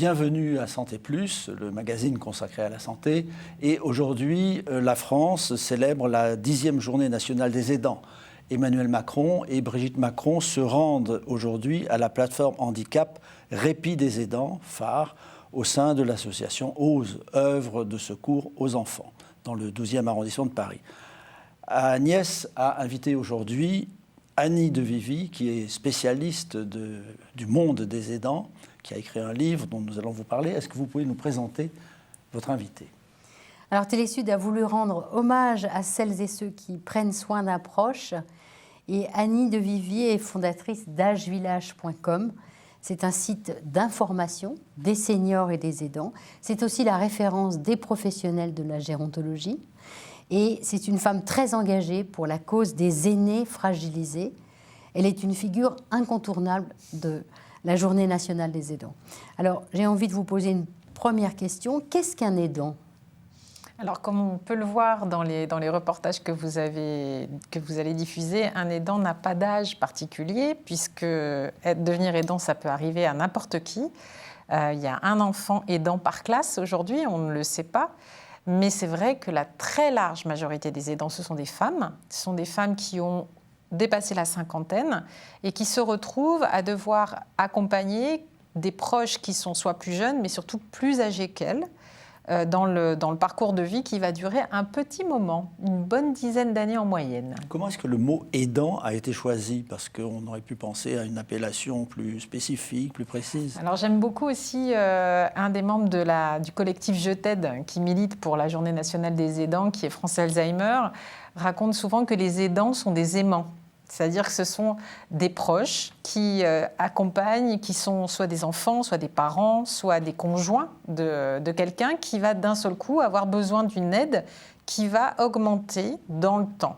Bienvenue à Santé Plus, le magazine consacré à la santé. Et aujourd'hui, la France célèbre la 10e journée nationale des aidants. Emmanuel Macron et Brigitte Macron se rendent aujourd'hui à la plateforme handicap Répit des aidants, phare, au sein de l'association OSE, œuvre de secours aux enfants, dans le 12e arrondissement de Paris. Agnès a invité aujourd'hui Annie Devivy, qui est spécialiste du monde des aidants, qui a écrit un livre dont nous allons vous parler. Est-ce que vous pouvez nous présenter votre invité ? Alors Télésud a voulu rendre hommage à celles et ceux qui prennent soin d'un proche. Et Annie Devivy est fondatrice d'agevillage.com. C'est un site d'information des seniors et des aidants. C'est aussi la référence des professionnels de la gérontologie. Et c'est une femme très engagée pour la cause des aînés fragilisés. Elle est une figure incontournable de la Journée nationale des aidants. Alors, j'ai envie de vous poser une première question. Qu'est-ce qu'un aidant ? Alors, comme on peut le voir dans les reportages que vous allez diffuser, un aidant n'a pas d'âge particulier, puisque devenir aidant, ça peut arriver à n'importe qui. Il y a un enfant aidant par classe aujourd'hui, on ne le sait pas. Mais c'est vrai que la très large majorité des aidants, ce sont des femmes. Ce sont des femmes qui ont dépassé la cinquantaine et qui se retrouvent à devoir accompagner des proches qui sont soit plus jeunes, mais surtout plus âgés qu'elles, dans le parcours de vie qui va durer un petit moment, une bonne dizaine d'années en moyenne. Comment est-ce que le mot aidant a été choisi ? Parce qu'on aurait pu penser à une appellation plus spécifique, plus précise. Alors j'aime beaucoup aussi un des membres du collectif Je t'aide, qui milite pour la Journée nationale des aidants, qui est France Alzheimer, raconte souvent que les aidants sont des aimants. C'est-à-dire que ce sont des proches qui accompagnent, qui sont soit des enfants, soit des parents, soit des conjoints de quelqu'un qui va d'un seul coup avoir besoin d'une aide qui va augmenter dans le temps.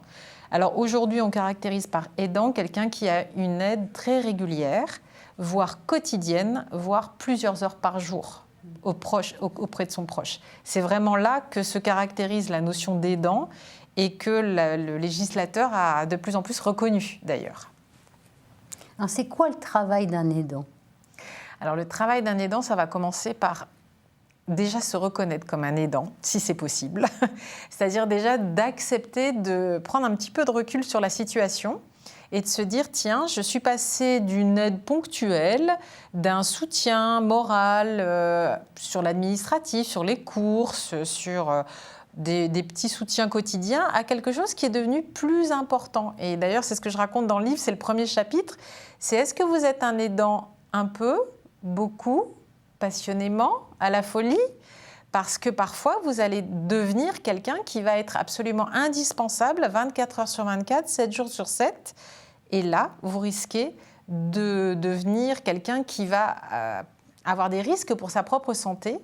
Alors aujourd'hui, on caractérise par aidant quelqu'un qui a une aide très régulière, voire quotidienne, voire plusieurs heures par jour auprès de son proche. C'est vraiment là que se caractérise la notion d'aidant et que le législateur a de plus en plus reconnu, d'ailleurs. Alors, c'est quoi le travail d'un aidant ? Alors, le travail d'un aidant, ça va commencer par déjà se reconnaître comme un aidant, si c'est possible. C'est-à-dire déjà d'accepter de prendre un petit peu de recul sur la situation et de se dire, tiens, je suis passé d'une aide ponctuelle, d'un soutien moral sur l'administratif, sur les courses, sur des petits soutiens quotidiens, à quelque chose qui est devenu plus important. Et d'ailleurs, c'est ce que je raconte dans le livre, c'est le premier chapitre. C'est est-ce que vous êtes un aidant un peu, beaucoup, passionnément, à la folie ? Parce que parfois, vous allez devenir quelqu'un qui va être absolument indispensable 24 heures sur 24, 7 jours sur 7. Et là, vous risquez de devenir quelqu'un qui va avoir des risques pour sa propre santé.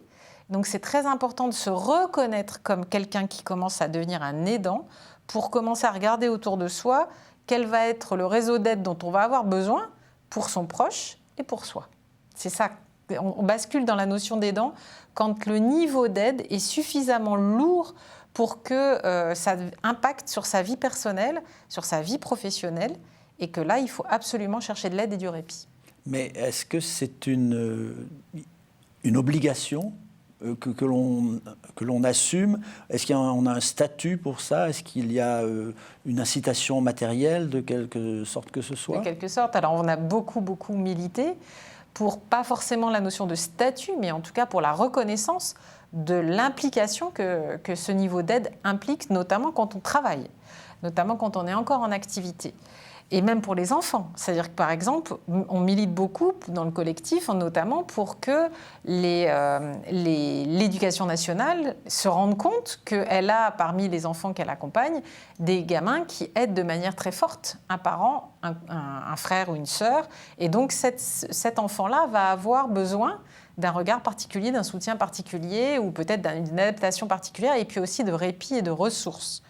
Donc, c'est très important de se reconnaître comme quelqu'un qui commence à devenir un aidant pour commencer à regarder autour de soi quel va être le réseau d'aide dont on va avoir besoin pour son proche et pour soi. C'est ça. On bascule dans la notion d'aidant quand le niveau d'aide est suffisamment lourd pour que ça impacte sur sa vie personnelle, sur sa vie professionnelle, et que là, il faut absolument chercher de l'aide et du répit. Mais est-ce que c'est une obligation que l'on assume ? Est-ce qu'on a un statut pour ça ? Est-ce qu'il y a une incitation matérielle de quelque sorte que ce soit ? De quelque sorte. Alors, on a beaucoup milité pour, pas forcément la notion de statut, mais en tout cas pour la reconnaissance de l'implication que ce niveau d'aide implique, notamment quand on travaille, notamment quand on est encore en activité. Et même pour les enfants. C'est-à-dire que, par exemple, on milite beaucoup dans le collectif, notamment pour que l'éducation nationale se rende compte qu'elle a, parmi les enfants qu'elle accompagne, des gamins qui aident de manière très forte un parent, un frère ou une sœur. Et donc, cet enfant-là va avoir besoin d'un regard particulier, d'un soutien particulier, ou peut-être d'une adaptation particulière, et puis aussi de répit et de ressources.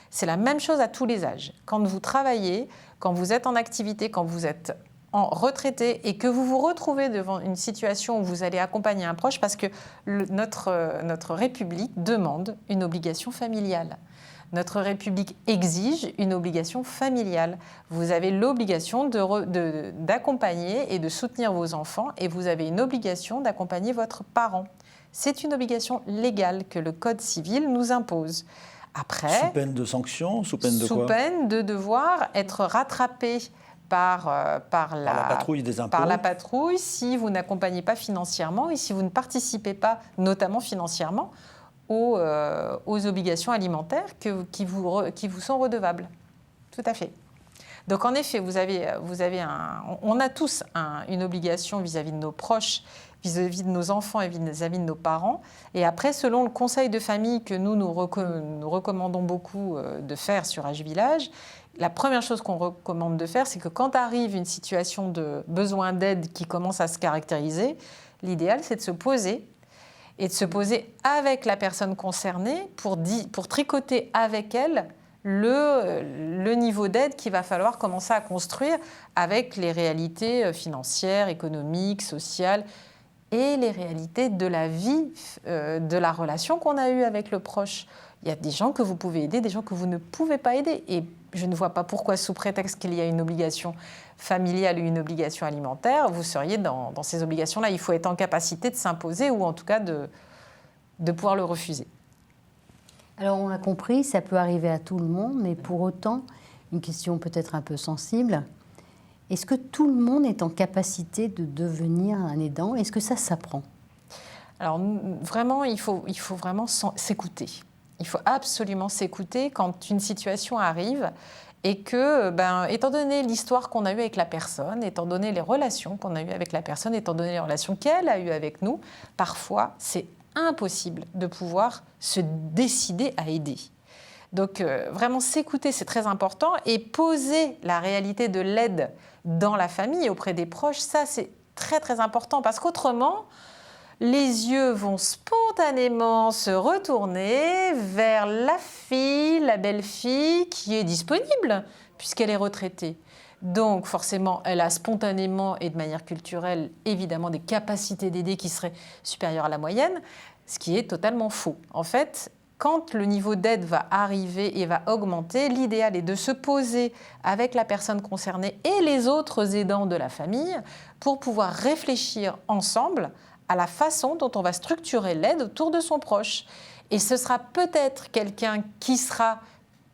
C'est la même chose à tous les âges. Quand vous travaillez, quand vous êtes en activité, quand vous êtes en retraité et que vous vous retrouvez devant une situation où vous allez accompagner un proche, parce que notre République demande une obligation familiale. Notre République exige une obligation familiale. Vous avez l'obligation d'accompagner et de soutenir vos enfants et vous avez une obligation d'accompagner votre parent. C'est une obligation légale que le Code civil nous impose. Après, sous peine de sanctions, sous peine de quoi ? Sous peine de devoir être rattrapé par la patrouille des impôts. Par la patrouille si vous n'accompagnez pas financièrement et si vous ne participez pas, notamment financièrement, aux obligations alimentaires qui vous sont redevables. Tout à fait. Donc en effet, on a tous une obligation vis-à-vis de nos proches, vis-à-vis de nos enfants et vis-à-vis de nos parents. Et après, selon le conseil de famille que nous recommandons beaucoup de faire sur Âge Village, la première chose qu'on recommande de faire, c'est que quand arrive une situation de besoin d'aide qui commence à se caractériser, l'idéal, c'est de se poser et de se poser avec la personne concernée pour tricoter avec elle le niveau d'aide qu'il va falloir commencer à construire avec les réalités financières, économiques, sociales et les réalités de la vie, de la relation qu'on a eue avec le proche. Il y a des gens que vous pouvez aider, des gens que vous ne pouvez pas aider. Et je ne vois pas pourquoi, sous prétexte qu'il y a une obligation familiale ou une obligation alimentaire, vous seriez dans ces obligations-là. Il faut être en capacité de s'imposer ou en tout cas de pouvoir le refuser. Alors on l'a compris, ça peut arriver à tout le monde, mais pour autant, une question peut-être un peu sensible, est-ce que tout le monde est en capacité de devenir un aidant ? Est-ce que ça s'apprend ? Alors vraiment, il faut vraiment s'écouter. Il faut absolument s'écouter quand une situation arrive et que, étant donné l'histoire qu'on a eue avec la personne, étant donné les relations qu'on a eues avec la personne, étant donné les relations qu'elle a eues avec nous, parfois c'est impossible de pouvoir se décider à aider. Donc vraiment s'écouter, c'est très important, et poser la réalité de l'aide dans la famille, auprès des proches, ça c'est très très important, parce qu'autrement, les yeux vont spontanément se retourner vers la fille, la belle-fille qui est disponible, puisqu'elle est retraitée. Donc forcément, elle a spontanément et de manière culturelle, évidemment, des capacités d'aider qui seraient supérieures à la moyenne, ce qui est totalement faux. En fait, quand le niveau d'aide va arriver et va augmenter, l'idéal est de se poser avec la personne concernée et les autres aidants de la famille pour pouvoir réfléchir ensemble à la façon dont on va structurer l'aide autour de son proche. Et ce sera peut-être quelqu'un qui sera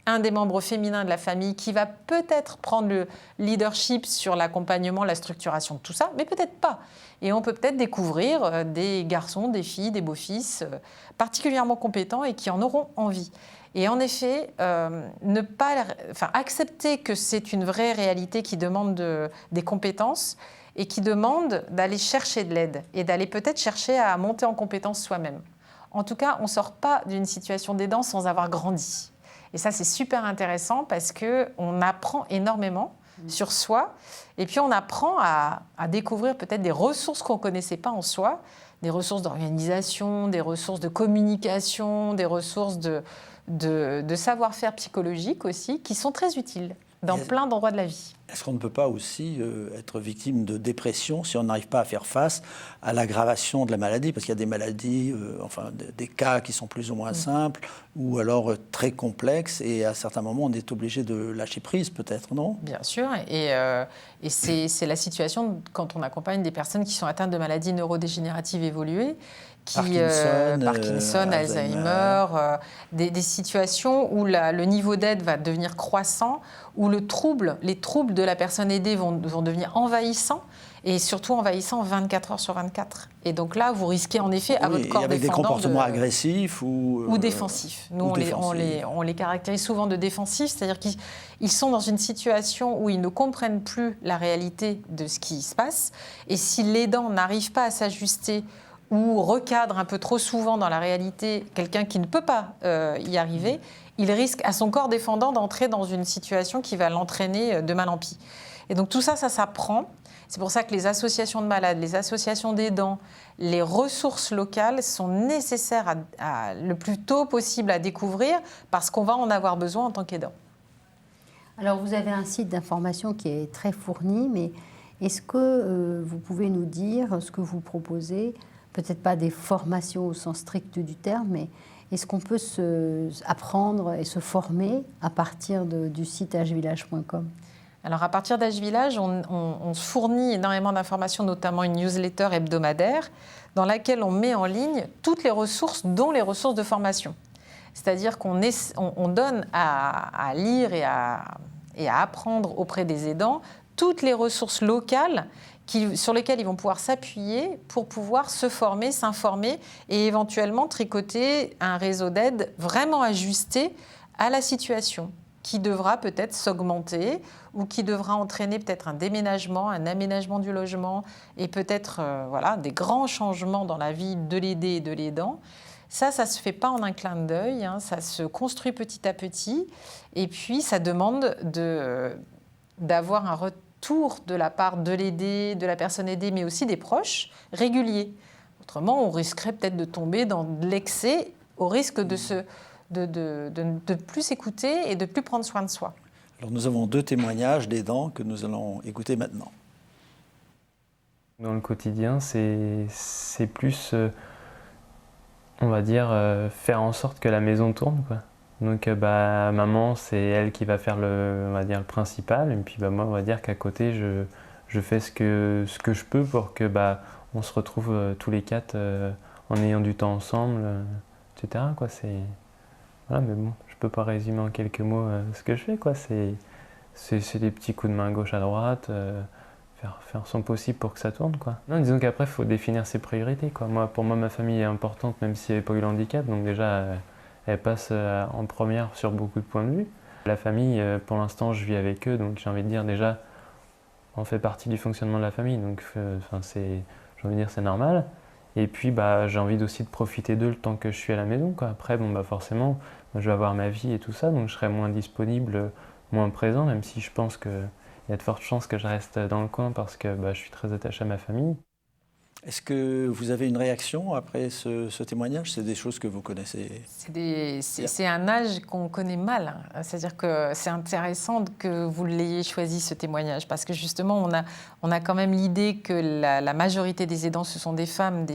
un des membres féminins de la famille qui va peut-être prendre le leadership sur l'accompagnement, la structuration de tout ça, mais peut-être pas. Et on peut peut-être découvrir des garçons, des filles, des beaux-fils particulièrement compétents et qui en auront envie. Et en effet, accepter que c'est une vraie réalité qui demande des compétences et qui demande d'aller chercher de l'aide et d'aller peut-être chercher à monter en compétence soi-même. En tout cas, on ne sort pas d'une situation d'aidant sans avoir grandi. Et ça, c'est super intéressant parce qu'on apprend énormément sur soi. Et puis, on apprend à découvrir peut-être des ressources qu'on ne connaissait pas en soi, des ressources d'organisation, des ressources de communication, des ressources de savoir-faire psychologique aussi, qui sont très utiles dans plein d'endroits de la vie. Est-ce qu'on ne peut pas aussi être victime de dépression si on n'arrive pas à faire face à l'aggravation de la maladie ? Parce qu'il y a des maladies, des cas qui sont plus ou moins simples ou alors très complexes et à certains moments on est obligé de lâcher prise peut-être, non ? Bien sûr, et c'est la situation quand on accompagne des personnes qui sont atteintes de maladies neurodégénératives évoluées, Parkinson, Alzheimer, des situations où le niveau d'aide va devenir croissant, où les troubles de la personne aidée vont devenir envahissants, et surtout envahissants 24 heures sur 24. Et donc là, vous risquez en effet à votre corps avec défendant des comportements agressifs ou défensifs. Nous, on les caractérise souvent de défensifs, c'est-à-dire qu'ils sont dans une situation où ils ne comprennent plus la réalité de ce qui se passe, et si l'aidant n'arrive pas à s'ajuster ou recadre un peu trop souvent dans la réalité quelqu'un qui ne peut pas y arriver, il risque à son corps défendant d'entrer dans une situation qui va l'entraîner de mal en pis. Et donc tout ça, ça s'apprend. C'est pour ça que les associations de malades, les associations d'aidants, les ressources locales sont nécessaires le plus tôt possible à découvrir parce qu'on va en avoir besoin en tant qu'aidant. Alors vous avez un site d'information qui est très fourni, mais est-ce que vous pouvez nous dire ce que vous proposez ? Peut-être pas des formations au sens strict du terme, mais Est-ce qu'on peut apprendre et se former à partir du site hvillage.com? Alors à partir d'HVillage, on se fournit énormément d'informations, notamment une newsletter hebdomadaire dans laquelle on met en ligne toutes les ressources, dont les ressources de formation. C'est-à-dire qu'on donne à lire et à apprendre auprès des aidants toutes les ressources locales sur lesquelles ils vont pouvoir s'appuyer pour pouvoir se former, s'informer et éventuellement tricoter un réseau d'aide vraiment ajusté à la situation, qui devra peut-être s'augmenter ou qui devra entraîner peut-être un déménagement, un aménagement du logement et peut-être des grands changements dans la vie de l'aidé et de l'aidant. Ça ne se fait pas en un clin d'œil, ça se construit petit à petit et puis ça demande d'avoir un retour de la part de l'aidé, de la personne aidée, mais aussi des proches réguliers. Autrement, on risquerait peut-être de tomber dans l'excès au risque de ne plus s'écouter et de ne plus prendre soin de soi. Alors nous avons 2 témoignages d'aidants que nous allons écouter maintenant. Dans le quotidien, c'est plus, on va dire, faire en sorte que la maison tourne, quoi. Donc maman, c'est elle qui va faire on va dire, le principal, et puis moi, on va dire qu'à côté, je fais ce que je peux pour que on se retrouve tous les 4 en ayant du temps ensemble, etc. quoi. Voilà, mais bon, je peux pas résumer en quelques mots ce que je fais, quoi. C'est des petits coups de main gauche à droite, faire son possible pour que ça tourne, quoi. Non, disons qu'après, il faut définir ses priorités, quoi. Pour moi, ma famille est importante, même si elle n'a pas eu le handicap, donc déjà, elle passe en première sur beaucoup de points de vue. La famille, pour l'instant, je vis avec eux, donc j'ai envie de dire, déjà, on fait partie du fonctionnement de la famille, donc j'ai envie de dire, c'est normal. Et puis, j'ai envie aussi de profiter d'eux le temps que je suis à la maison, quoi. Après, forcément, je vais avoir ma vie et tout ça, donc je serai moins disponible, moins présent, même si je pense qu'il y a de fortes chances que je reste dans le coin parce que je suis très attaché à ma famille. Est-ce que vous avez une réaction après ce témoignage? C'est des choses que vous connaissez? C'est un âge qu'on connaît mal. C'est-à-dire que c'est intéressant que vous l'ayez choisi, ce témoignage, parce que justement, on a quand même l'idée que la majorité des aidants, ce sont des femmes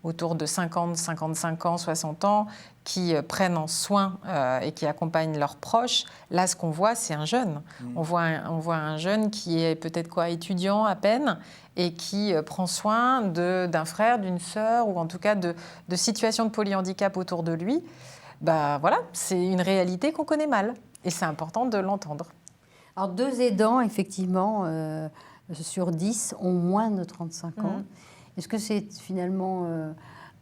autour de 50, 55 ans, 60 ans, qui prennent en soin et qui accompagnent leurs proches. Là, ce qu'on voit, c'est un jeune. On voit un jeune qui est peut-être étudiant à peine et qui prend soin d'un frère, d'une sœur, ou en tout cas de situations de polyhandicap autour de lui. Voilà, c'est une réalité qu'on connaît mal et c'est important de l'entendre. Alors, 2 aidants, effectivement, sur 10 ont moins de 35 ans. Est-ce que c'est finalement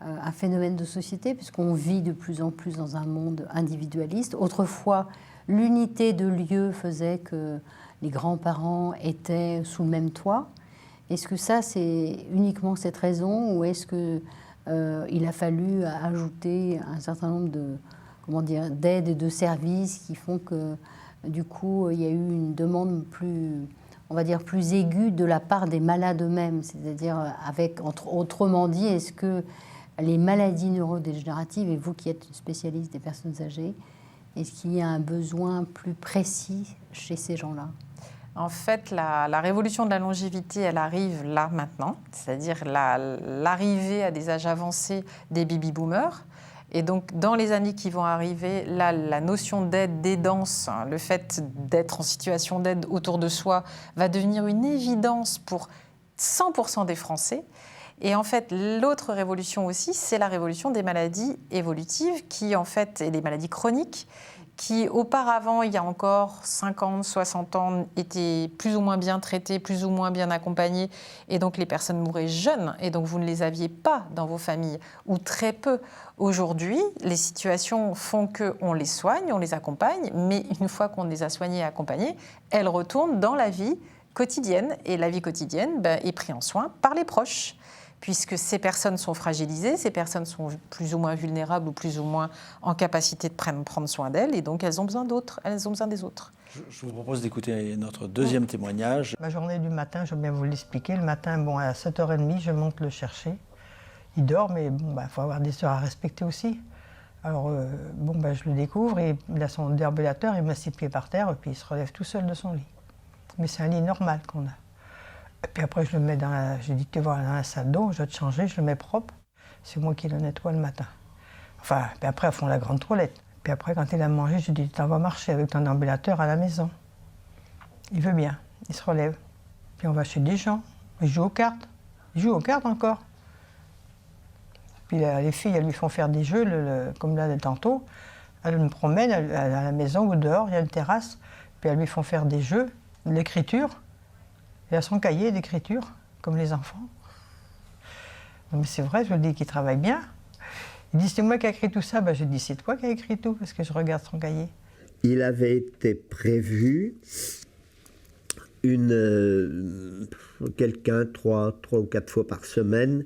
un phénomène de société, puisqu'on vit de plus en plus dans un monde individualiste? Autrefois, l'unité de lieu faisait que les grands-parents étaient sous le même toit. Est-ce que ça, c'est uniquement cette raison, ou est-ce qu'il a fallu ajouter un certain nombre d'aides et de services qui font que, du coup, il y a eu une demande plus aiguë de la part des malades eux-mêmes? C'est-à-dire, autrement dit, est-ce que les maladies neurodégénératives, et vous qui êtes une spécialiste des personnes âgées, est-ce qu'il y a un besoin plus précis chez ces gens-là? En fait, la révolution de la longévité, elle arrive là, maintenant, c'est-à-dire l'arrivée à des âges avancés des baby-boomers. Et donc, dans les années qui vont arriver, là, la notion d'aide, d'aidance, le fait d'être en situation d'aide autour de soi, va devenir une évidence pour 100% des Français. Et en fait, l'autre révolution aussi, c'est la révolution des maladies évolutives, et des maladies chroniques, qui auparavant, il y a encore 50, 60 ans, étaient plus ou moins bien traitées, plus ou moins bien accompagnées. Et donc, les personnes mouraient jeunes. Et donc, vous ne les aviez pas dans vos familles, ou très peu. Aujourd'hui, les situations font qu'on les soigne, on les accompagne. Mais une fois qu'on les a soignées et accompagnées, elles retournent dans la vie quotidienne. Et la vie quotidienne est prise en soin par les proches, puisque ces personnes sont fragilisées, ces personnes sont plus ou moins vulnérables ou plus ou moins en capacité de prendre soin d'elles, et donc elles ont besoin d'autres, elles ont besoin des autres. Je vous propose d'écouter notre deuxième témoignage. Ma journée du matin, je vais bien vous l'expliquer. Le matin, à 7h30, je monte le chercher. Il dort, mais faut avoir des heures à respecter aussi. Alors, je le découvre, et il a son déambulateur, il met ses pieds par terre, et puis il se relève tout seul de son lit. Mais c'est un lit normal qu'on a. Et puis après, je le mets j'ai dit, tu vas dans la salle d'eau, je vais te changer, je le mets propre. C'est moi qui le nettoie le matin. Enfin, puis après, elles font la grande toilette. Puis après, quand il a mangé, je lui dis, t'en vas marcher avec ton ambulateur à la maison. Il veut bien, il se relève. Puis on va chez des gens, il joue aux cartes. Il joue aux cartes encore. Puis les filles, elles lui font faire des jeux, comme là, tantôt. Elles me promènent à la maison ou dehors, il y a une terrasse. Puis elles lui font faire des jeux, de l'écriture. Il a son cahier d'écriture, comme les enfants. Non, mais c'est vrai, je lui dis qu'il travaille bien. Il dit, c'est moi qui ai écrit tout ça. Ben, je dis, c'est toi qui as écrit tout, parce que je regarde son cahier. Il avait été prévu quelqu'un 3 ou 4 fois par semaine,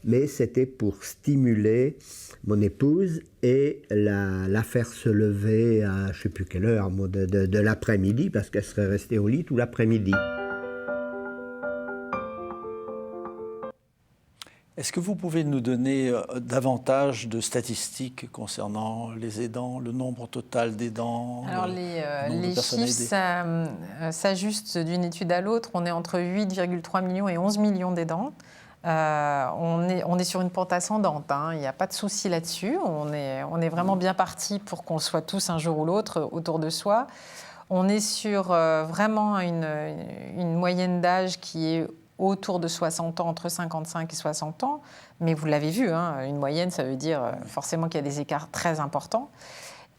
mais c'était pour stimuler mon épouse et la faire se lever à je ne sais plus quelle heure, de l'après-midi, parce qu'elle serait restée au lit tout l'après-midi. Est-ce que vous pouvez nous donner davantage de statistiques concernant les aidants, le nombre total d'aidants? Alors les chiffres s'ajustent d'une étude à l'autre. On est entre 8,3 millions et 11 millions d'aidants. On est sur une pente ascendante, hein. Il n'y a pas de souci là-dessus. On est vraiment bien parti pour qu'on soit tous un jour ou l'autre autour de soi. On est sur vraiment une moyenne d'âge qui est autour de 60 ans, entre 55 et 60 ans. Mais vous l'avez vu, hein, une moyenne, ça veut dire forcément qu'il y a des écarts très importants.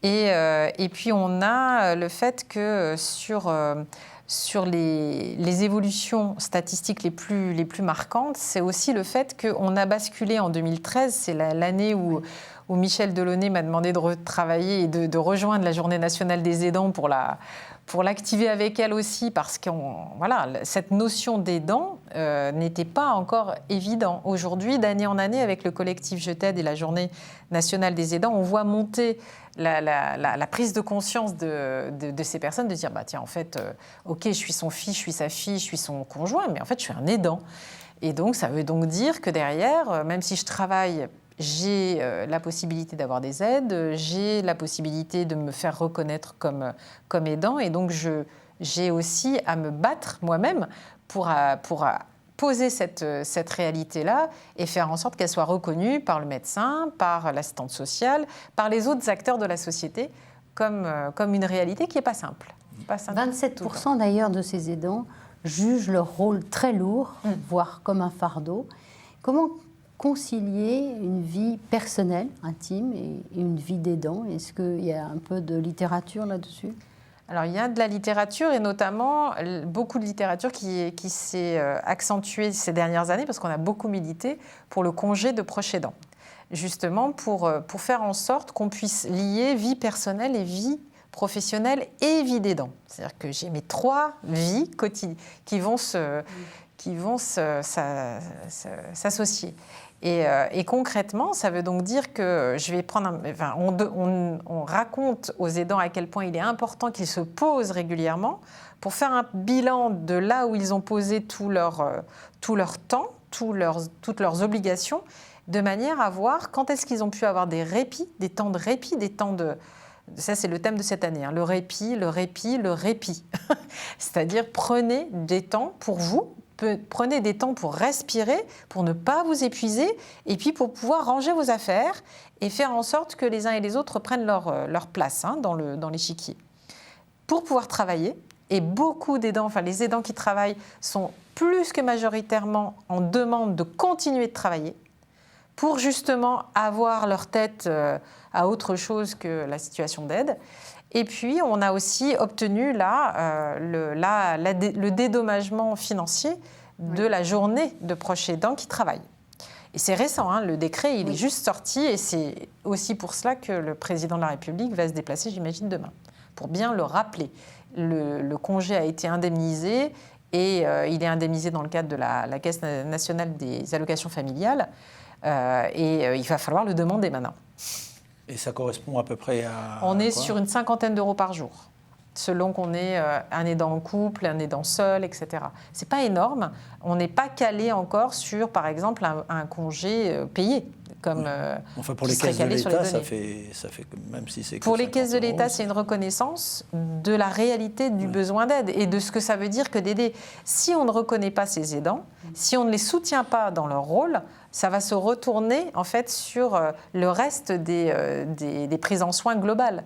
Et puis on a le fait que sur les évolutions statistiques les plus marquantes, c'est aussi le fait qu'on a basculé en 2013, c'est l'année où Michel Delaunay m'a demandé de retravailler et de rejoindre la Journée nationale des aidants pour l'activer avec elle aussi, parce que cette notion d'aidant n'était pas encore évidente. Aujourd'hui, d'année en année, avec le collectif Je t'aide et la Journée nationale des aidants, on voit monter la prise de conscience de ces personnes, de dire, bah, tiens, en fait, ok, je suis son fils, je suis sa fille, je suis son conjoint, mais en fait, je suis un aidant. Et donc, ça veut donc dire que derrière, même si je travaille, j'ai la possibilité d'avoir des aides, j'ai la possibilité de me faire reconnaître comme aidant, et donc j'ai aussi à me battre moi-même pour poser cette réalité-là et faire en sorte qu'elle soit reconnue par le médecin, par l'assistante sociale, par les autres acteurs de la société comme une réalité qui n'est pas simple. 27% d'ailleurs de ces aidants jugent leur rôle très lourd, voire comme un fardeau. Comment concilier une vie personnelle, intime, et une vie d'aidant? Est-ce qu'il y a un peu de littérature là-dessus? Alors, il y a de la littérature, et notamment beaucoup de littérature qui s'est accentuée ces dernières années, parce qu'on a beaucoup milité pour le congé de proche aidant, justement pour faire en sorte qu'on puisse lier vie personnelle et vie professionnelle et vie d'aidant. C'est-à-dire que j'ai mes 3 vies quotidiennes qui vont s'associer. Et concrètement, ça veut donc dire que je vais prendre on raconte aux aidants à quel point il est important qu'ils se posent régulièrement pour faire un bilan de là où ils ont posé tout leur temps, toutes leurs obligations, de manière à voir quand est-ce qu'ils ont pu avoir des répits, des temps de répit, des temps de... Ça, c'est le thème de cette année, hein, le répit, le répit, le répit. C'est-à-dire, prenez des temps pour vous, prenez des temps pour respirer, pour ne pas vous épuiser, et puis pour pouvoir ranger vos affaires et faire en sorte que les uns et les autres prennent leur place, hein, dans l'échiquier. Pour pouvoir travailler, et beaucoup d'aidants, enfin les aidants qui travaillent sont plus que majoritairement en demande de continuer de travailler pour justement avoir leur tête à autre chose que la situation d'aide. Et puis, on a aussi obtenu le dédommagement financier de la journée de proche aidant qui travaille. Et c'est récent, hein, le décret, il est juste sorti, et c'est aussi pour cela que le président de la République va se déplacer, j'imagine, demain, pour bien le rappeler. Le congé a été indemnisé, et il est indemnisé dans le cadre de la Caisse nationale des allocations familiales, et il va falloir le demander maintenant. Et ça correspond à peu près à... On est sur une 50aine d'euros par jour, selon qu'on est un aidant en couple, un aidant seul, etc. C'est pas énorme. On n'est pas calé encore sur, par exemple, un congé payé. Comme, enfin, pour les caisses de l'État, ça fait même si c'est... Pour les caisses de l'État, c'est une reconnaissance de la réalité du besoin d'aide et de ce que ça veut dire que d'aider. Si on ne reconnaît pas ces aidants, si on ne les soutient pas dans leur rôle, ça va se retourner en fait sur le reste des prises en soins globales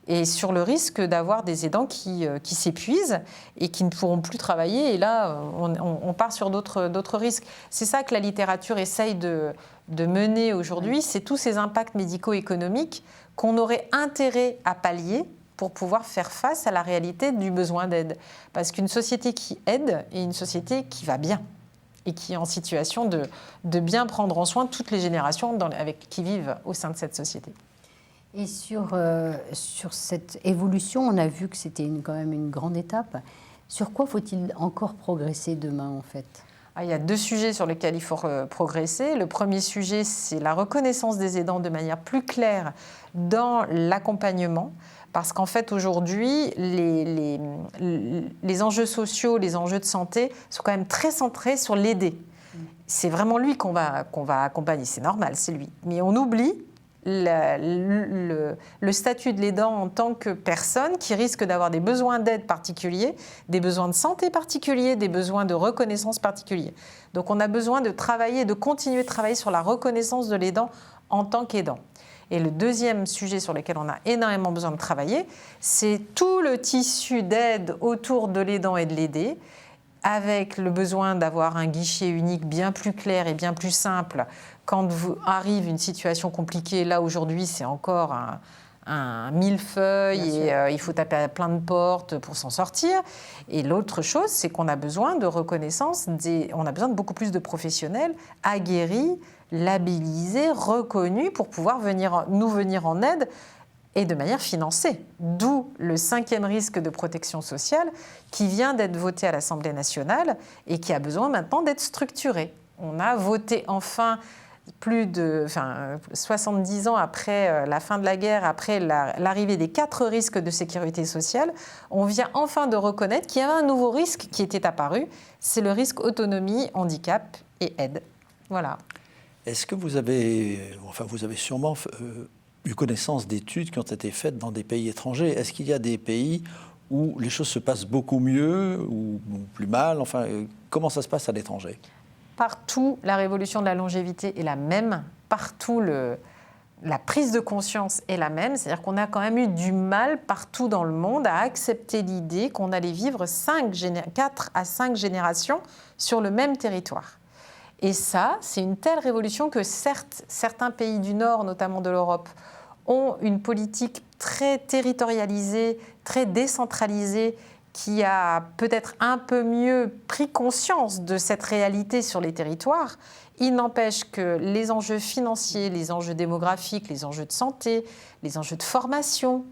et sur le risque d'avoir des aidants qui s'épuisent et qui ne pourront plus travailler. Et là, on part sur d'autres risques. C'est ça que la littérature essaye de mener aujourd'hui, c'est tous ces impacts médico-économiques qu'on aurait intérêt à pallier pour pouvoir faire face à la réalité du besoin d'aide. Parce qu'une société qui aide est une société qui va bien et qui est en situation de bien prendre en soin toutes les générations qui vivent au sein de cette société. Et sur cette évolution, on a vu que c'était quand même une grande étape. Sur quoi faut-il encore progresser demain, en fait ? Il y a 2 sujets sur lesquels il faut progresser. Le premier sujet, c'est la reconnaissance des aidants de manière plus claire dans l'accompagnement. Parce qu'en fait, aujourd'hui, les enjeux sociaux, les enjeux de santé sont quand même très centrés sur l'aidé. C'est vraiment lui qu'on va accompagner, c'est normal, c'est lui. Mais on oublie le statut de l'aidant en tant que personne qui risque d'avoir des besoins d'aide particuliers, des besoins de santé particuliers, des besoins de reconnaissance particuliers. Donc on a besoin de travailler, de continuer de travailler sur la reconnaissance de l'aidant en tant qu'aidant. Et le deuxième sujet sur lequel on a énormément besoin de travailler, c'est tout le tissu d'aide autour de l'aidant et de l'aidé, avec le besoin d'avoir un guichet unique bien plus clair et bien plus simple quand arrive une situation compliquée. Là, aujourd'hui, c'est encore un millefeuille et il faut taper à plein de portes pour s'en sortir. Et l'autre chose, c'est qu'on a besoin de reconnaissance, on a besoin de beaucoup plus de professionnels aguerris, labellisés, reconnus pour pouvoir nous venir en aide et de manière financée. D'où le 5e risque de protection sociale qui vient d'être voté à l'Assemblée nationale et qui a besoin maintenant d'être structuré. On a voté enfin 70 ans après la fin de la guerre, après l'arrivée des 4 risques de sécurité sociale, on vient enfin de reconnaître qu'il y avait un nouveau risque qui était apparu, c'est le risque autonomie, handicap et aide. Voilà. Est-ce que vous avez sûrement eu connaissance d'études qui ont été faites dans des pays étrangers? Est-ce qu'il y a des pays où les choses se passent beaucoup mieux ou plus mal? Enfin, comment ça se passe à l'étranger? Partout, la révolution de la longévité est la même. Partout, la prise de conscience est la même. C'est-à-dire qu'on a quand même eu du mal partout dans le monde à accepter l'idée qu'on allait vivre 4 à 5 générations sur le même territoire. Et ça, c'est une telle révolution que certes, certains pays du Nord, notamment de l'Europe, ont une politique très territorialisée, très décentralisée, qui a peut-être un peu mieux pris conscience de cette réalité sur les territoires. Il n'empêche que les enjeux financiers, les enjeux démographiques, les enjeux de santé, les enjeux de formation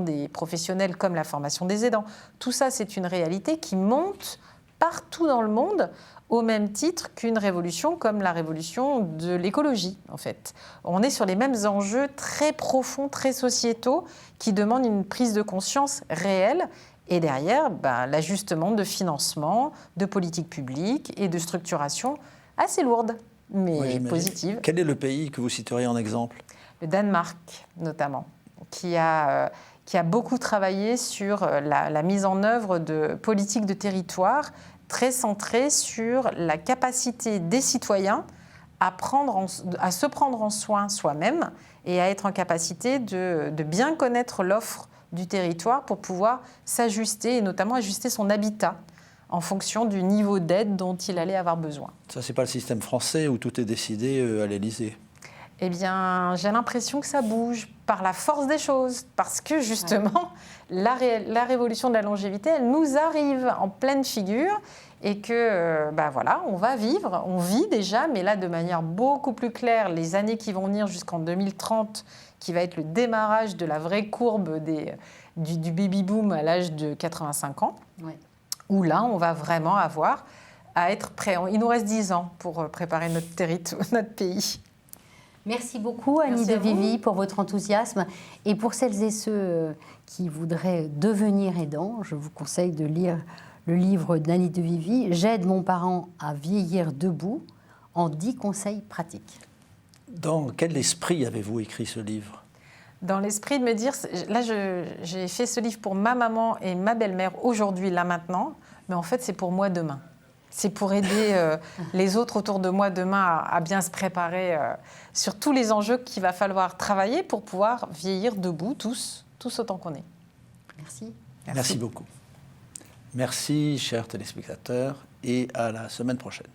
des professionnels comme la formation des aidants, tout ça, c'est une réalité qui monte partout dans le monde au même titre qu'une révolution comme la révolution de l'écologie, en fait. On est sur les mêmes enjeux très profonds, très sociétaux, qui demandent une prise de conscience réelle. Et derrière, l'ajustement de financement, de politique publique et de structuration assez lourde, mais positive. Quel est le pays que vous citeriez en exemple? Le Danemark, notamment, qui a beaucoup travaillé sur la mise en œuvre de politiques de territoire très centrées sur la capacité des citoyens à se prendre en soin soi-même et à être en capacité de bien connaître l'offre du territoire pour pouvoir s'ajuster et notamment ajuster son habitat en fonction du niveau d'aide dont il allait avoir besoin. Ça, c'est pas le système français où tout est décidé à l'Élysée? Eh bien, j'ai l'impression que ça bouge par la force des choses, parce que justement, la révolution de la longévité, elle nous arrive en pleine figure et que, on vit déjà, mais là de manière beaucoup plus claire, les années qui vont venir jusqu'en 2030, qui va être le démarrage de la vraie courbe du baby-boom à l'âge de 85 ans, où là, on va vraiment avoir à être prêt. Il nous reste 10 ans pour préparer notre pays. Merci beaucoup, Annie de Vivi, pour votre enthousiasme. Et pour celles et ceux qui voudraient devenir aidants, je vous conseille de lire le livre d'Annie de Vivi, « J'aide mon parent à vieillir debout » en 10 conseils pratiques. Dans quel esprit avez-vous écrit ce livre? Dans l'esprit de me dire, là j'ai fait ce livre pour ma maman et ma belle-mère aujourd'hui, là maintenant, mais en fait c'est pour moi demain. C'est pour aider les autres autour de moi demain à bien se préparer sur tous les enjeux qu'il va falloir travailler pour pouvoir vieillir debout, tous autant qu'on est. Merci. Merci beaucoup. Merci, chers téléspectateurs, et à la semaine prochaine.